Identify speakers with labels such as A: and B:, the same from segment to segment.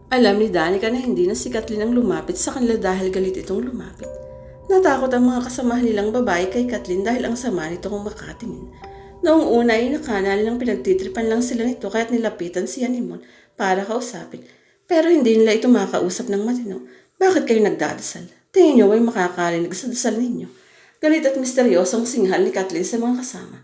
A: Alam ni Danica na hindi na si Kathleen ang lumapit sa kanila dahil galit itong lumapit. Natakot ang mga kasamahan nilang babae kay Kathleen dahil ang sama nito kung makatingin. Noong una ay nakana nilang pinagtitripan lang sila nito kaya't nilapitan si Animon para kausapin. Pero hindi nila ito makausap ng matino. Bakit kayo nagdadasal? Tingin niyo ay makakarinig sa dasal ninyo. Galit at misteryosong singhal ni Kathleen sa mga kasama.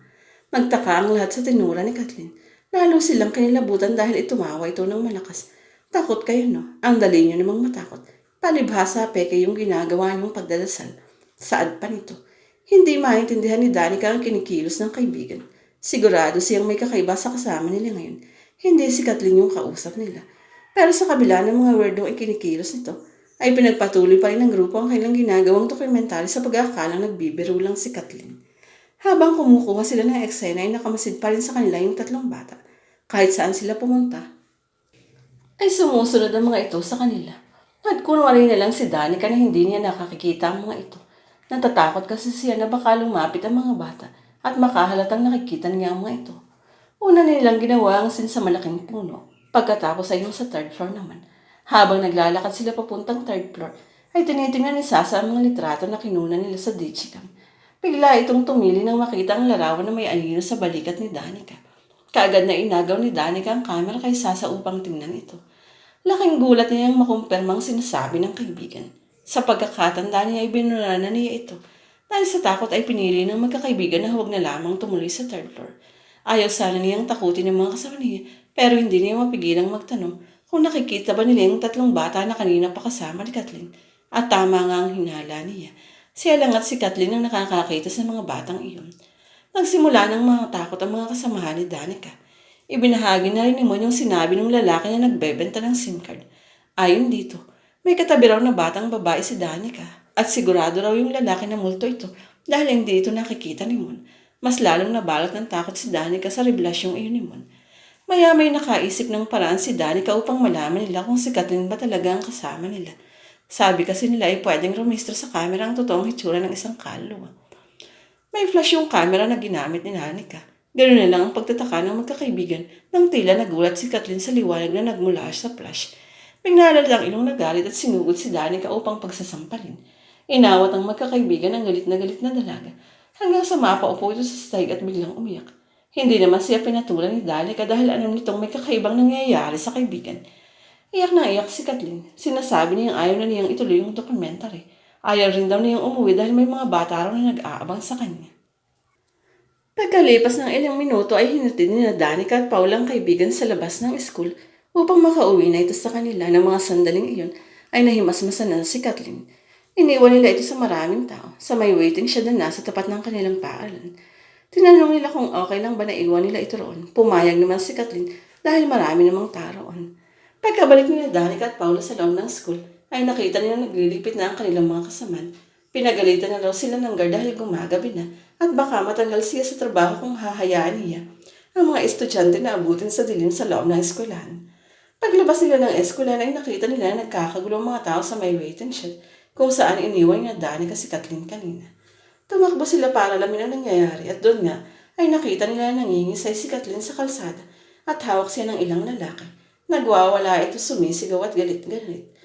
A: Nagtaka ang lahat sa tinura ni Kathleen. Lalo silang kinilabutan dahil itumawa ito ng malakas. Takot kayo, no? Ang dali niyo namang matakot. Palibhasa peke yung ginagawa niyong pagdadasal. Saad pa nito. Hindi maintindihan ni Danica ang kinikilos ng kaibigan. Sigurado siyang may kakaiba sa kasama nila ngayon. Hindi si Kathleen yung kausap nila. Pero sa kabila ng mga wordong ikinikilos nito, ay pinagpatuloy pa rin ng grupo ang kanilang ginagawang dokumentary sa pag-aakalang nagbibiro lang si Kathleen. Habang kumukuha sila ng eksena ay nakamasid pa rin sa kanila yung tatlong bata. Kahit saan sila pumunta, ay sumusunod ang mga ito sa kanila. At kunwari na lang si Danica na hindi niya nakakikita ang mga ito. Natatakot kasi siya na baka lumapit ang mga bata at makahalatang nakikita niya ang mga ito. Una nilang ginawa ang sin sa malaking puno. Pagkatapos ay yung sa third floor naman. Habang naglalakad sila papuntang third floor, ay tinitingnan ni Sasa ang mga litrato na kinuna nila sa ditchicam. Bigla itong tumili nang makita ang larawan na may anino sa balikat ni Danica. Kaagad na inagaw ni Danica ang camera kay Sasa upang tingnan ito. Laking gulat niyang makumpirmang sinasabi ng kaibigan. Sa pagkakatanda niya ay binurana niya ito. Dahil sa takot ay pinili ng magkakaibigan na huwag na lamang tumuloy sa third floor. Ayaw sana niyang takutin ng mga kasama niya, pero hindi niya mapigilang magtanong kung nakikita ba nila yung tatlong bata na kanina pa kasama ni Kathleen. At tama nga ang hinala niya. Siya lang at si Kathleen ang nakakakita sa mga batang iyon. Nagsimula ng mga takot ang mga kasamahan ni Danica. Ibinahagi na rin ni Mon yung sinabi ng lalaki na nagbebenta ng SIM card. Ayon dito, may katabi raw na batang babae si Danica at sigurado raw yung lalaki na multo ito dahil hindi ito nakikita ni Mon. Mas lalong nabalot ng takot si Danica sa revelasyong iyon ni Mon. Maya may nakaisip ng paraan si Danica upang malaman nila kung si Kathleen ba talaga ang kasama nila. Sabi kasi nila ay pwedeng rumistro sa camera ang totoong hitsura ng isang kaluluwa. May flash yung camera na ginamit ni Danica. Ganoon na lang ang pagtataka ng magkakaibigan nang tila nagulat si Kathleen sa liwanag na nagmula sa flash. Bigla lang ilong nagalit at sinugod si Danica upang pagsasampalin. Inawat ang magkakaibigan ng galit na dalaga hanggang sa mapaupo ito sa sahig at biglang umiyak. Hindi naman siya pinatulan ni Danica dahil alam nitong may kakaibang nangyayari sa kaibigan. Iyak na iyak si Kathleen. Sinasabi niyang ayaw na niyang ituloy yung documentary. Ayaw rin daw niyang umuwi dahil may mga bata raw na nag-aabang sa kanya. Pagkalipas ng ilang minuto ay hinatid ni Danica at Paul ang kaibigan sa labas ng school upang makauwi na ito sa kanila ng mga sandaling iyon ay nahimasmasan na si Kathleen. Iniwan nila ito sa maraming tao sa may waiting shed na nasa tapat ng kanilang paaralan. Tinanong nila kung okay lang ba na iwan nila ito roon. Pumayag naman si Kathleen dahil marami namang tao roon. Pagkabalik nila Danica at Paula sa loob ng school ay nakita nila naglilipit na ang kanilang mga kasaman. Pinagalitan na raw sila ng guard dahil gumagabi na at baka matanggal siya sa trabaho kung hahayaan niya ang mga estudyante na abutin sa dilim sa loob ng eskwelahan. Paglabas nila ng eskwelahan ay nakita nila na nagkakagulong mga tao sa may waiting shed kung saan iniwan niya Danica si Kathleen kanina. Tumakbo sila para alamin ang nangyayari at doon nga ay nakita nila na nangingisay si Kathleen sa kalsada at hawak siya ng ilang lalaki. Nagwawala ito sumisigaw at galit-galit.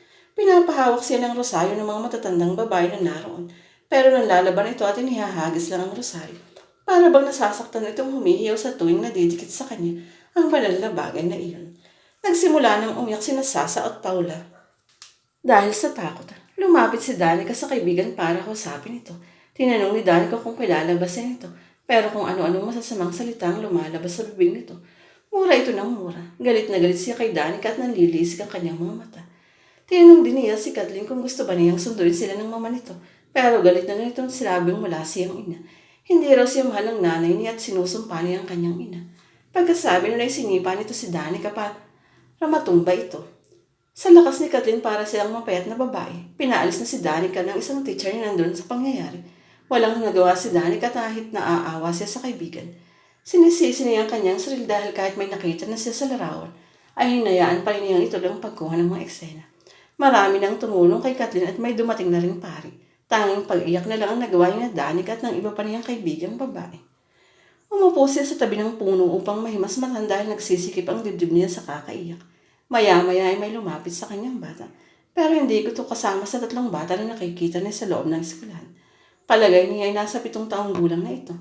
A: Pinapahawak siya ng rosaryo ng mga matatandang babae na naroon. Pero nanlalaban ito at inihahagis lang ang rosaryo. Para bang nasasaktan itong humihiyaw sa tuwing nadidikit sa kanya ang banal na bagay na iyon. Nagsimula ng umiyak sina Sasa at Paula. Dahil sa takot, lumapit si Danica sa kaibigan para kausapin ito. Tinanong ni Danica kung kilala ba siya nito. Pero kung ano-anong masasamang salita ang lumalabas sa bibig nito. Mura ito ng mura. Galit na galit siya kay Danica at nanlilisik ang kanyang mga mata. Tinanong din niya si Kathleen kung gusto ba niyang sunduin sila ng mama nito. Pero galit na ganitong sinabing wala siyang ina. Hindi raw siya mahal ng nanay niya at sinusumpa niya ang kanyang ina. Pagkasabi nila ay sinipa nito si Danica para matumba ito. Sa lakas ni Kathleen para silang mapayat na babae, pinaalis na si Danica ng isang teacher na nandun sa pangyayari. Walang nagawa si Danica kahit naaawa siya sa kaibigan. Sinisisi niya ang kanyang sarili dahil kahit may nakita na siya sa larawan, ay hinayaan pa rin niyang ituloy ang pagkuha ng mga eksena. Marami nang tumulong kay Kathleen at may dumating na ring pari. Tanging pag-iyak na lang ang nagawa niya na Danica at ng iba pa niyang kaibigang babae. Umupo siya sa tabi ng puno upang mahimasmatan dahil nagsisikip ang dibdib niya sa kakaiyak. Maya-maya ay may lumapit sa kanyang bata. Pero hindi ko ito kasama sa 3 bata na nakikita niya sa loob ng eskwelahan. Palagay niya ay nasa 7 taong gulang na ito.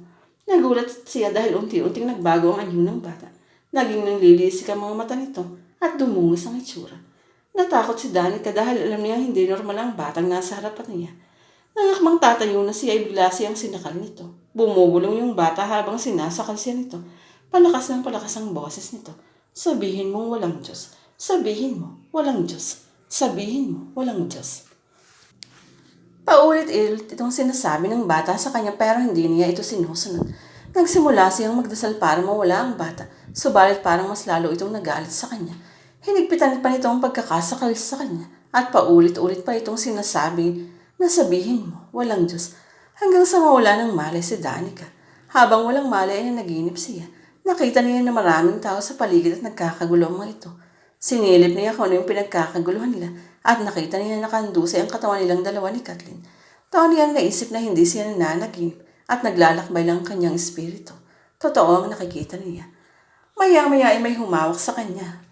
A: Nagulat siya dahil unti-unting nagbago ang anyo ng bata. Naging nanlilisik ang mga mata nito at dumungis ang itsura. Natakot si Danica dahil alam niya hindi normal ang batang nasa harapan niya. Nangakmang tatayo na siya ay bigla siyang sinakal nito. Bumubulong yung bata habang sinasakal siya nito. Palakas ng palakas ang boses nito. Sabihin mong walang Diyos. Sabihin mo, walang Diyos. Sabihin mo, walang Diyos. Paulit-ulit itong sinasabi ng bata sa kanya pero hindi niya ito sinusunod. Nagsimula siyang magdasal para mawala ang bata, subalit parang mas lalo itong nagalit sa kanya. Hinigpitan pa nito ang pagkakasakal sa kanya at paulit-ulit pa itong sinasabi na sabihin mo, walang Diyos, hanggang sa mawala ng malay si Danica. Habang walang malay ay naginip siya. Nakita niya na maraming tao sa paligid at nagkakagulo ang mga ito. Sinilip niya kung ano yung pinagkakaguluhan nila at nakita niya na nakandusay ang katawan nilang dalawa ni Kathleen. Taon niya naisip na hindi siya nananaginip at naglalakbay lang ang kanyang espiritu. Totoo ang nakikita niya. Maya-maya ay may humawak sa kanya.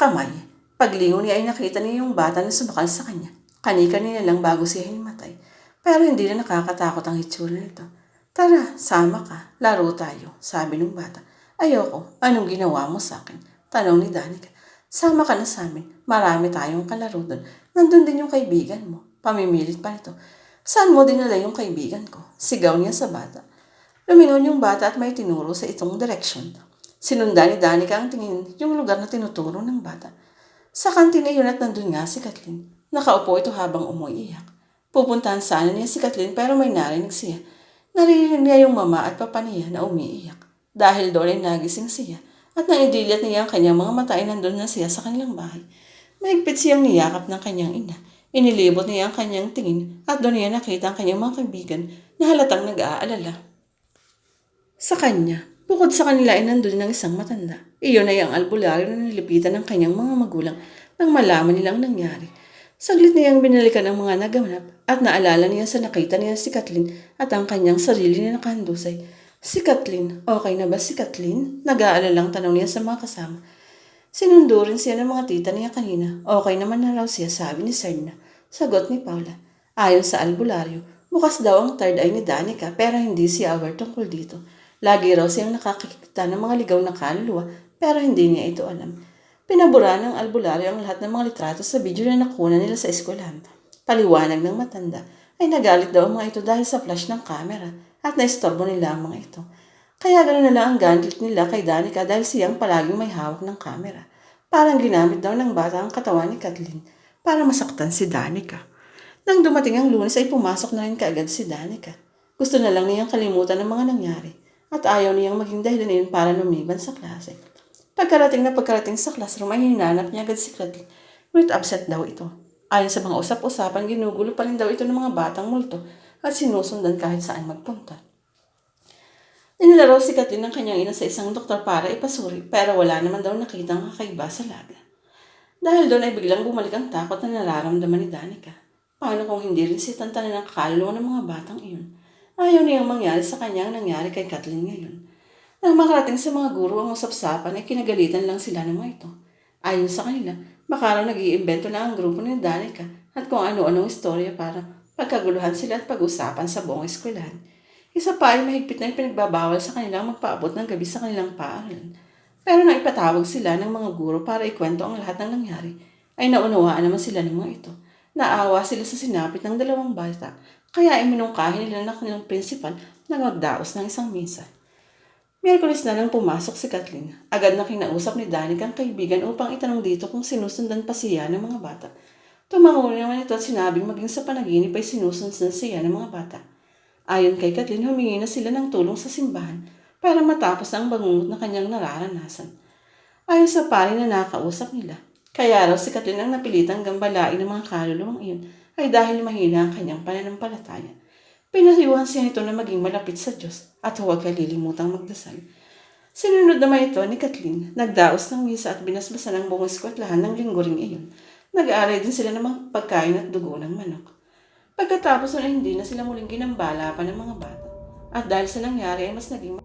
A: Kamay. Paglingon niya ay nakita niya yung bata na sumakal sa kanya. Kani-kanina lang bago siya himatay. Pero hindi na nakakatakot ang hitsura nito. Tara, sama ka. Laro tayo, sabi ng bata. Ayoko. Anong ginawa mo sa akin? Tanong ni Danica. Sama ka na sa amin. Marami tayong kalaro doon. Nandun din yung kaibigan mo. Pamimilit pa nito. Saan mo dinala yung kaibigan ko? Sigaw niya sa bata. Lumingon yung bata at may tinuro sa itong direksyon. Sinundan ni Danica ang tingin yung lugar na tinuturo ng bata. Sa kantina yun at nandun nga si Kathleen. Nakaupo ito habang umuiyak. Pupuntahan sana niya si Kathleen pero may narinig siya. Narinig niya yung mama at papa niya na umiiyak. Dahil doon ay nagising siya. At naidilat niya ang kanyang mga mata ay nandun na siya sa kanilang bahay. Mahigpit siyang niyakap ng kanyang ina. Inilibot niya ang kanyang tingin at doon niya nakita ang kanyang mga kaibigan na halatang nag-aalala. Sa kanya, bukod sa kanila ay nandun ng isang matanda. Iyon ay ang albularyo na nilipitan ng kanyang mga magulang nang malaman nilang nangyari. Saglit niyang binalikan ang mga naganap at naalala niya sa nakita niya si Kathleen at ang kanyang sarili na nakahandusay. Si Kathleen, okay na ba si Kathleen? Nag-aalalang tanong niya sa mga kasama. Sinundo rin siya ng mga tita niya kanina. Okay naman na raw siya, sabi ni Serna. Sagot ni Paula. Ayon sa albularyo, bukas daw ang third eye ni Danica pero hindi siya aware tungkol dito. Lagi raw siyang nakakikita ng mga ligaw na kaluluwa pero hindi niya ito alam. Pinabura ng albularyo ang lahat ng mga litrato sa video na nakuna nila sa eskwelahan. Paliwanag ng matanda ay nagalit daw ang mga ito dahil sa flash ng camera at naistorbo nila ang mga ito. Kaya ganoon na lang ang galit nila kay Danica dahil siyang palaging may hawak ng camera. Parang ginamit daw ng bata ang katawan ni Kathleen para masaktan si Danica. Nang dumating ang Lunes ay pumasok na rin kaagad si Danica. Gusto na lang niyang kalimutan ang mga nangyari at ayaw niyang maging dahilan yun para lumiban sa klase. Pagkarating sa classroom ay hinanap niya agad si Kathleen. Ngunit absent daw ito. Ayon sa mga usap-usapan, ginugulo pa rin daw ito ng mga batang multo at sinusundan kahit saan magpunta. Inilaro si Kathleen ng kanyang ina sa isang doktor para ipasuri pero wala naman daw nakitang kakaiba sa laga. Dahil doon ay biglang bumalik ang takot na nararamdaman ni Danica. Paano kung hindi rin siya tantanan ng kaluluwa ng mga batang iyon? Ayaw niyang mangyari sa kanyang nangyari kay Kathleen ngayon. Nang makarating sa mga guro ang usap-sapan ay kinagalitan lang sila ng mga ito. Ayon sa kanila, baka raw nag-iimbento na ang grupo ni Danica at kung ano-anong istorya para pagkaguluhan sila at pag-usapan sa buong eskwelahan. Isa pa ay mahigpit na pinagbabawal sa kanilang magpaabot ng gabi sa kanilang paaralan. Pero nang ipatawag sila ng mga guro para ikwento ang lahat ng nangyari, ay naunawaan naman sila ng mga ito. Naawa sila sa sinapit ng dalawang bata, kaya iminungkahin nila ng kanilang prinsipal na magdaos ng isang misa. Miyerkules na nang pumasok si Kathleen. Agad na kinausap ni Danica ang kaibigan upang itanong dito kung sinusundan pa siya ng mga bata. Tumango naman ito at sinabing maging sa panaginip ay sinusundan siya ng mga bata. Ayon kay Kathleen, humingi na sila ng tulong sa simbahan para matapos ang bangungot na kanyang nararanasan. Ayon sa pari na nakausap nila, kaya raw si Kathleen ang napilitang gambalain ng mga kaluluwang iyon ay dahil mahina ang kanyang pananampalataya. Pinahiyuhan siya nito na maging malapit sa Diyos at huwag kalilimutang magdasal. Sinunod naman ito ni Kathleen, nagdaos ng misa at binasbasan ang buong eskwelahan ng linggo ring iyon. Nag-aaral din sila ng mga pagkain at dugo ng manok. Pagkatapos na hindi na sila muling ginambala pa ng mga bata. At dahil sa nangyari ay mas naging